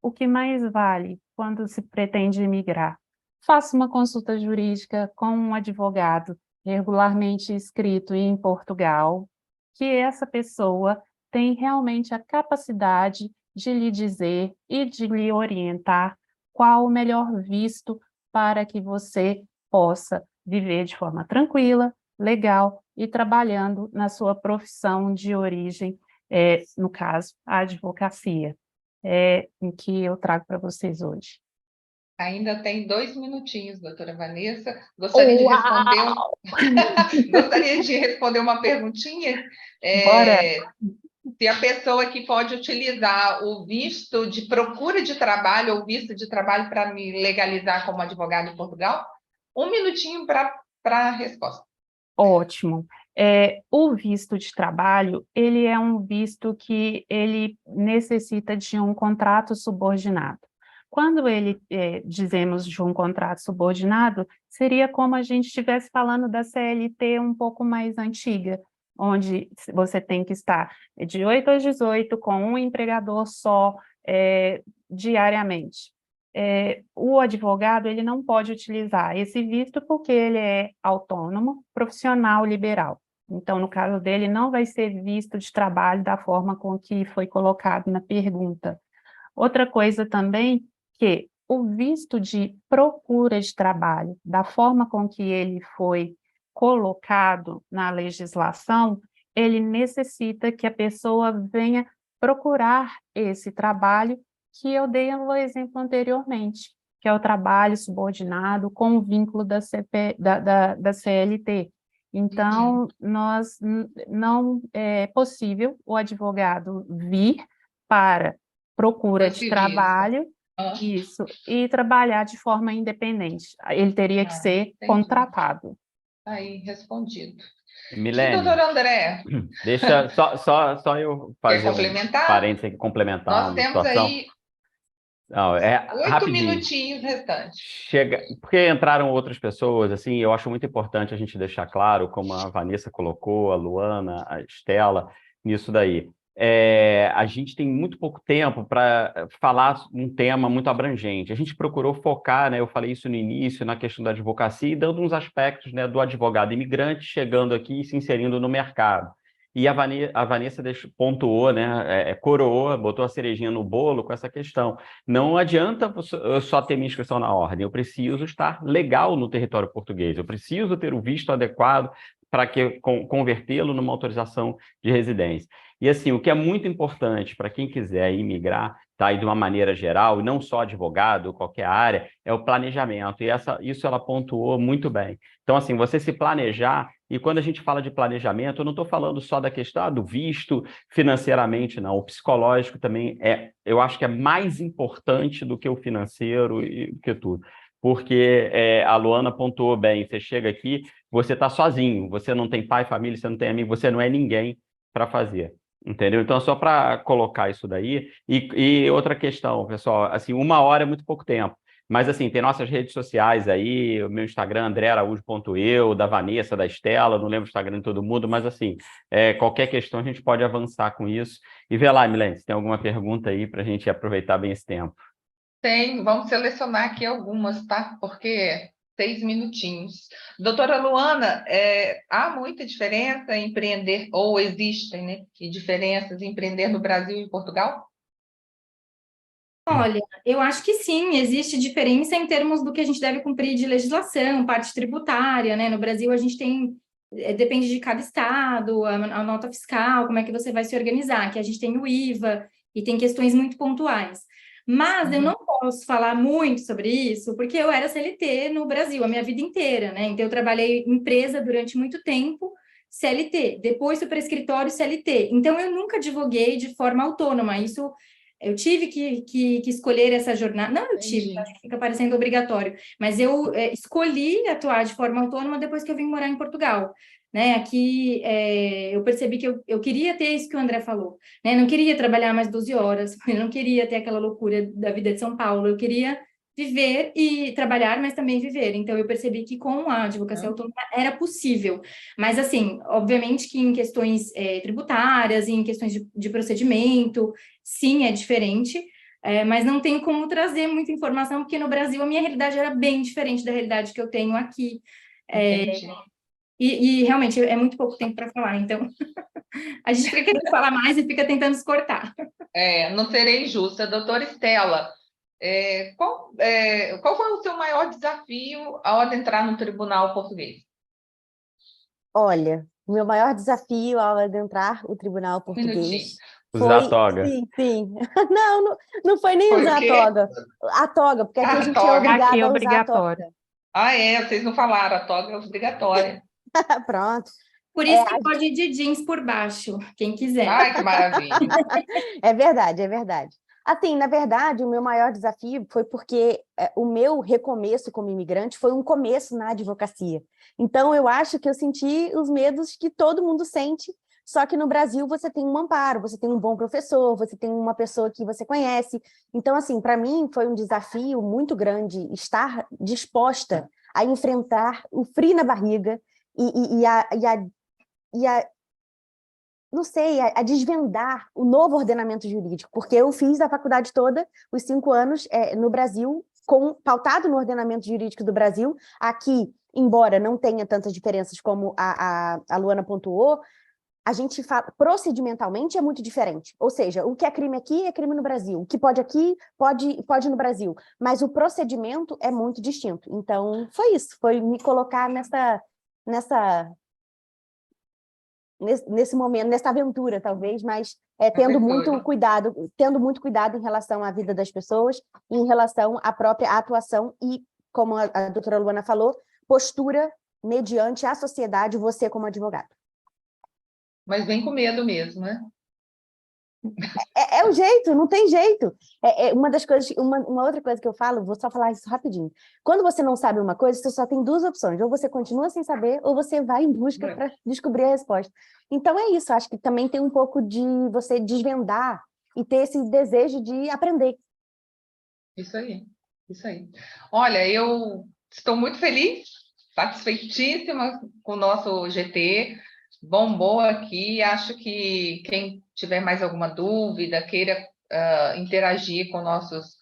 O que mais vale quando se pretende imigrar? Faça uma consulta jurídica com um advogado regularmente inscrito em Portugal, que essa pessoa tem realmente a capacidade de lhe dizer e de lhe orientar qual o melhor visto para que você possa viver de forma tranquila, legal e trabalhando na sua profissão de origem, no caso, a advocacia, em que eu trago para vocês hoje. Ainda tem 2 minutinhos, doutora Vanessa. Gostaria de responder uma perguntinha. Bora! Se a pessoa que pode utilizar o visto de procura de trabalho ou visto de trabalho para me legalizar como advogado em Portugal, 1 minutinho para a resposta. Ótimo. O visto de trabalho, ele é um visto que ele necessita de um contrato subordinado. Quando dizemos de um contrato subordinado, seria como a gente estivesse falando da CLT um pouco mais antiga, onde você tem que estar de 8 às 18 com um empregador só diariamente. O advogado ele não pode utilizar esse visto porque ele é autônomo, profissional, liberal. Então, no caso dele, não vai ser visto de trabalho da forma com que foi colocado na pergunta. Outra coisa também, que o visto de procura de trabalho, da forma com que ele foi colocado na legislação, ele necessita que a pessoa venha procurar esse trabalho que eu dei o exemplo anteriormente, que é o trabalho subordinado com o vínculo da CLT. Então, não é possível o advogado vir para procura de trabalho, isso, e trabalhar de forma independente. Ele teria que ser contratado. Aí, respondido. Milene, Doutor André, deixa só eu fazer um parênteses aqui, complementar nós uma temos situação. Aí Não, 8 rapidinho. minutinhos restantes. Porque entraram outras pessoas, assim, eu acho muito importante a gente deixar claro, como a Vanessa colocou, a Luana, a Estela, nisso daí. A gente tem muito pouco tempo para falar um tema muito abrangente. A gente procurou focar, né, eu falei isso no início, na questão da advocacia e dando uns aspectos, né, do advogado imigrante chegando aqui e se inserindo no mercado. E a Vanessa pontuou, né, coroou, botou a cerejinha no bolo com essa questão. Não adianta eu só ter minha inscrição na ordem, eu preciso estar legal no território português, eu preciso ter o visto adequado para convertê-lo numa autorização de residência. E assim, o que é muito importante para quem quiser imigrar, tá, e de uma maneira geral, e não só advogado, qualquer área, é o planejamento, e isso ela pontuou muito bem. Então, assim, você se planejar, e quando a gente fala de planejamento, eu não estou falando só da questão do visto financeiramente, não, o psicológico também eu acho que é mais importante do que o financeiro e do que tudo. Porque a Luana pontuou bem, você chega aqui, você está sozinho, você não tem pai, família, você não tem amigo, você não é ninguém para fazer. Entendeu? Então, só para colocar isso daí. E outra questão, pessoal, assim, 1 hora é muito pouco tempo. Mas, assim, tem nossas redes sociais aí, o meu Instagram, andrearaújo.eu, da Vanessa, da Estela, não lembro o Instagram de todo mundo, mas, assim, qualquer questão a gente pode avançar com isso. E vê lá, Milene, se tem alguma pergunta aí para a gente aproveitar bem esse tempo. Tem, vamos selecionar aqui algumas, tá? Porque 6 minutinhos. Doutora Luana, há muita diferença em empreender, ou existem, né, diferenças em empreender no Brasil e em Portugal? Olha, eu acho que sim, existe diferença em termos do que a gente deve cumprir de legislação, parte tributária, né? No Brasil, a gente tem, depende de cada estado, a nota fiscal, como é que você vai se organizar, que a gente tem o IVA e tem questões muito pontuais. Mas eu não posso falar muito sobre isso, porque eu era CLT no Brasil a minha vida inteira, né? Então, eu trabalhei em empresa durante muito tempo, CLT, depois fui para escritório CLT. Então, eu nunca advoguei de forma autônoma, isso Eu tive que escolher essa jornada. Não, eu tive, Entendi. acho que fica parecendo obrigatório. Mas eu escolhi atuar de forma autônoma depois que eu vim morar em Portugal. Né? Aqui eu percebi que eu queria ter isso que o André falou. Né? Não queria trabalhar mais 12 horas, eu não queria ter aquela loucura da vida de São Paulo, eu queria viver e trabalhar, mas também viver. Então, eu percebi que com a advocacia autônoma era possível. Mas, assim, obviamente que em questões tributárias, em questões de procedimento, sim, é diferente, mas não tem como trazer muita informação, porque no Brasil a minha realidade era bem diferente da realidade que eu tenho aqui. Entendi. E realmente é muito pouco tempo para falar, então a gente fica querendo falar mais e fica tentando se cortar. Não serei injusta. Doutora Estela, qual foi o seu maior desafio ao adentrar no tribunal português? Olha, o meu maior desafio ao adentrar o tribunal Um minutinho. português Usar a foi... toga. Sim, sim. Não foi nem Foi o usar a quê? toga. A toga, porque aqui a A gente é toga. obrigado Aqui é a usar a obrigatório. toga. Vocês não falaram, a toga é obrigatória. Pronto. Por isso que pode ir de jeans por baixo, quem quiser. Ai, que maravilha. É verdade, é verdade. Assim, na verdade, o meu maior desafio foi porque o meu recomeço como imigrante foi um começo na advocacia. Então, eu acho que eu senti os medos que todo mundo sente, só que no Brasil você tem um amparo, você tem um bom professor, você tem uma pessoa que você conhece. Então, assim, para mim foi um desafio muito grande estar disposta a enfrentar o frio na barriga não sei, a desvendar o novo ordenamento jurídico, porque eu fiz a faculdade toda, os 5 anos, no Brasil, pautado no ordenamento jurídico do Brasil. Aqui, embora não tenha tantas diferenças como a Luana pontuou, a gente fala, procedimentalmente é muito diferente. Ou seja, o que é crime aqui é crime no Brasil. O que pode aqui, pode no Brasil. Mas o procedimento é muito distinto. Então, foi isso. Foi me colocar nesse momento, nessa aventura, talvez, mas tendo muito cuidado em relação à vida das pessoas, em relação à própria atuação e, como a doutora Luana falou, postura mediante a sociedade, você como advogado. Mas vem com medo mesmo, né? É o jeito, não tem jeito. Uma das coisas, uma outra coisa que eu falo, vou só falar isso rapidinho. Quando você não sabe uma coisa, você só tem 2 opções. Ou você continua sem saber, ou você vai em busca para descobrir a resposta. Então é isso, acho que também tem um pouco de você desvendar e ter esse desejo de aprender. Isso aí, isso aí. Olha, eu estou muito feliz, satisfeitíssima com o nosso GT. Bombou aqui. Acho que quem tiver mais alguma dúvida, queira interagir com nossos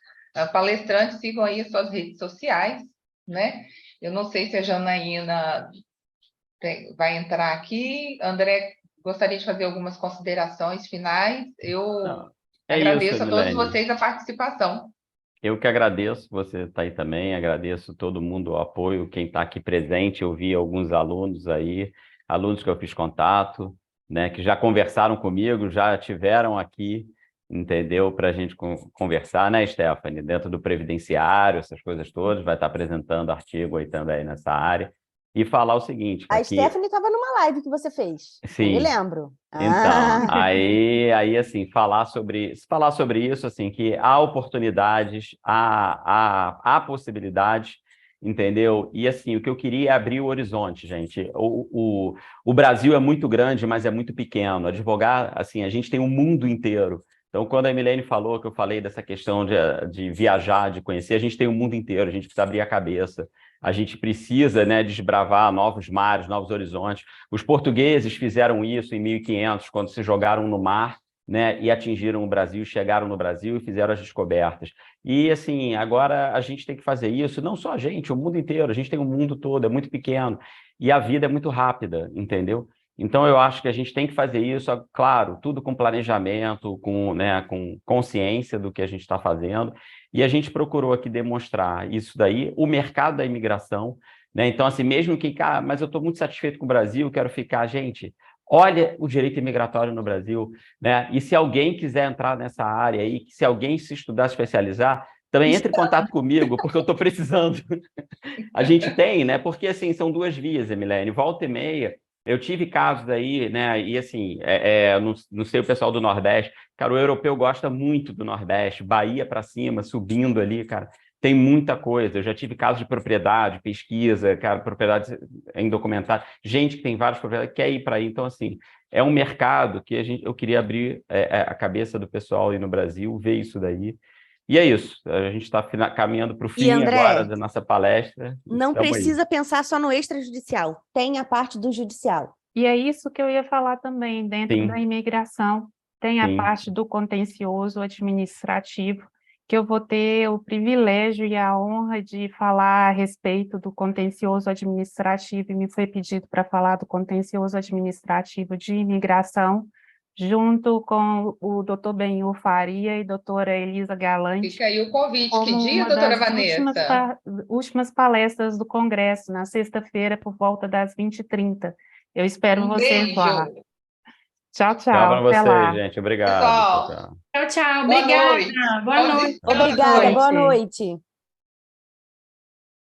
palestrantes, sigam aí as suas redes sociais, né? Eu não sei se a Janaína vai entrar aqui. André, gostaria de fazer algumas considerações finais. Eu agradeço a todos vocês a participação. Eu que agradeço você estar aí também, agradeço todo mundo o apoio, quem está aqui presente. Eu vi alguns alunos aí, alunos que eu fiz contato, né, que já conversaram comigo, já tiveram aqui, entendeu? Para a gente conversar, né, Stephanie? Dentro do previdenciário, essas coisas todas, vai estar apresentando artigo aí também nessa área. E falar o seguinte... A aqui... Stephanie estava numa live que você fez. Sim. Eu me lembro. Então, aí assim, falar sobre isso, assim, que há oportunidades, há possibilidades, entendeu? E assim, o que eu queria é abrir o horizonte, gente. O Brasil é muito grande, mas é muito pequeno. Advogar, assim, a gente tem um mundo inteiro. Então, quando a Emilene falou, que eu falei dessa questão de viajar, de conhecer, a gente tem o mundo inteiro, a gente precisa abrir a cabeça. A gente precisa, né, desbravar novos mares, novos horizontes. Os portugueses fizeram isso em 1500, quando se jogaram no mar, né, e atingiram o Brasil, chegaram no Brasil e fizeram as descobertas. E, assim, agora a gente tem que fazer isso, não só a gente, o mundo inteiro. A gente tem o mundo todo, é muito pequeno. E a vida é muito rápida, entendeu? Então, eu acho que a gente tem que fazer isso, claro, tudo com planejamento, né, com consciência do que a gente está fazendo. E a gente procurou aqui demonstrar isso daí, o mercado da imigração, né? Então, assim, mesmo que, mas eu estou muito satisfeito com o Brasil, quero ficar, gente, olha o direito imigratório no Brasil, né? E se alguém quiser entrar nessa área aí, se alguém se estudar, se especializar, também entre em contato comigo, porque eu estou precisando. A gente tem, né? Porque, assim, são 2 vias, Emilene, volta e meia, Eu tive casos aí, né? E assim, não sei o pessoal do Nordeste, cara, o europeu gosta muito do Nordeste, Bahia para cima, subindo ali, cara, tem muita coisa. Eu já tive casos de propriedade, pesquisa, cara, propriedade em documentário, gente que tem várias propriedades, quer ir para aí. Então, assim, é um mercado que eu queria abrir a cabeça do pessoal aí no Brasil, ver isso daí. E é isso, a gente está caminhando para o fim André, agora da nossa palestra. não Estamos aí. precisa pensar só no extrajudicial, tem a parte do judicial. E é isso que eu ia falar também, dentro Sim. da imigração, tem a Sim. parte do contencioso administrativo, que eu vou ter o privilégio e a honra de falar a respeito do contencioso administrativo, e me foi pedido para falar do contencioso administrativo de imigração, junto com o doutor Benhur Faria e doutora Elisa Galante, Fica aí o convite. Que como dia, uma doutora das Vanessa? últimas palestras do Congresso, na sexta-feira, por volta das 20h30. Eu espero Um vocês lá. beijo. Tchau, Tchau tchau. para Até lá. vocês, gente. Obrigado. Pessoal, Tchau, tchau. Tchau, tchau. boa Obrigada. noite. Boa noite. Obrigada, boa noite.